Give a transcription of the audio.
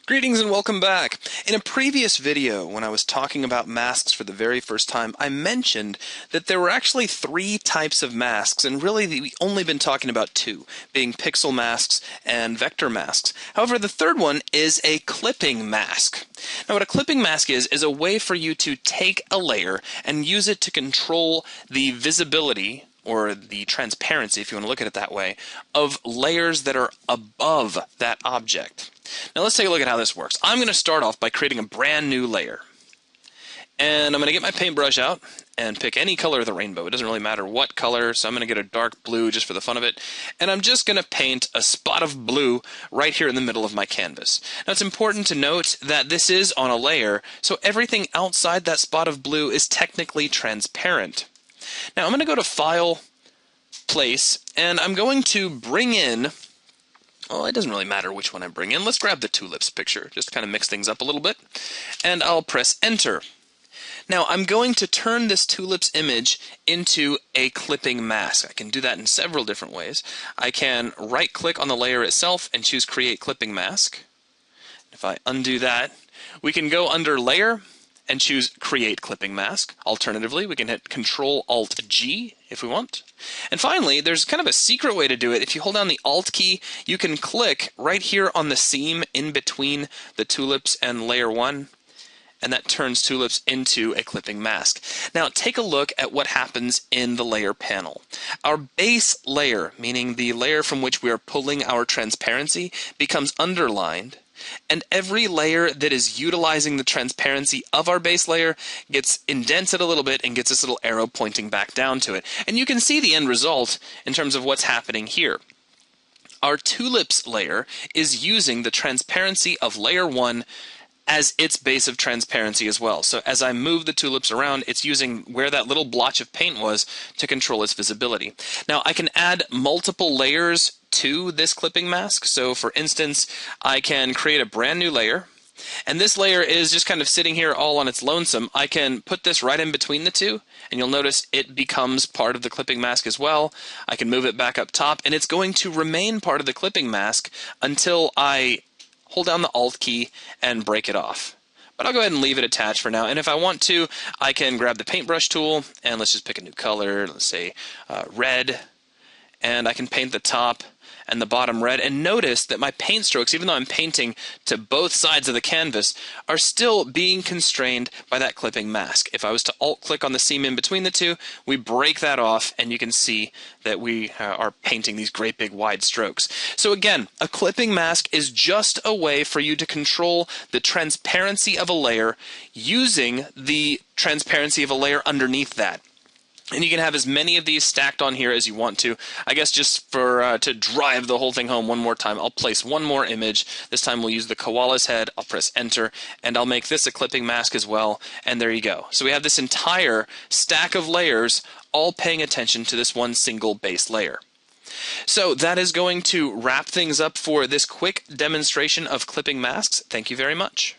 Greetings and welcome back. In a previous video, when I was talking about masks for the very first time, I mentioned that there were actually three types of masks, and really we've only been talking about two, being pixel masks and vector masks. However, the third one is a clipping mask. Now what a clipping mask is a way for you to take a layer and use it to control the visibility, or the transparency, if you want to look at it that way, of layers that are above that object. Now let's take a look at how this works. I'm going to start off by creating a brand new layer. And I'm going to get my paintbrush out and pick any color of the rainbow. It doesn't really matter what color, so I'm going to get a dark blue just for the fun of it. And I'm just going to paint a spot of blue right here in the middle of my canvas. Now it's important to note that this is on a layer, so everything outside that spot of blue is technically transparent. Now I'm going to go to File, Place, and I'm going to bring in, well, it doesn't really matter which one I bring in. Let's grab the tulips picture, just to kind of mix things up a little bit, and I'll press Enter. Now I'm going to turn this tulips image into a clipping mask. I can do that in several different ways. I can right-click on the layer itself and choose Create Clipping Mask. If I undo that, we can go under Layer and choose Create Clipping Mask. Alternatively, we can hit Control-Alt-G if we want. And finally, there's kind of a secret way to do it. If you hold down the Alt key, you can click right here on the seam in between the tulips and layer 1, and that turns tulips into a clipping mask. Now take a look at what happens in the layer panel. Our base layer, meaning the layer from which we are pulling our transparency, becomes underlined, and every layer that is utilizing the transparency of our base layer gets indented a little bit and gets this little arrow pointing back down to it. And you can see the end result in terms of what's happening here. Our tulips layer is using the transparency of layer 1 as its base of transparency as well. So as I move the tulips around, it's using where that little blotch of paint was to control its visibility. Now I can add multiple layers to this clipping mask. So for instance, I can create a brand new layer, and this layer is just kind of sitting here all on its lonesome. I can put this right in between the two, and you'll notice it becomes part of the clipping mask as well. I can move it back up top, and it's going to remain part of the clipping mask until I hold down the Alt key and break it off. But I'll go ahead and leave it attached for now, and if I want to, I can grab the paintbrush tool, and let's just pick a new color, let's say red, and I can paint the top and the bottom red, and notice that my paint strokes, even though I'm painting to both sides of the canvas, are still being constrained by that clipping mask. If I was to Alt-click on the seam in between the two, we break that off, and you can see that we are painting these great big wide strokes. So again, a clipping mask is just a way for you to control the transparency of a layer using the transparency of a layer underneath that. And you can have as many of these stacked on here as you want to. I guess just for to drive the whole thing home one more time, I'll place one more image. This time we'll use the koala's head. I'll press Enter, and I'll make this a clipping mask as well. And there you go. So we have this entire stack of layers all paying attention to this one single base layer. So that is going to wrap things up for this quick demonstration of clipping masks. Thank you very much.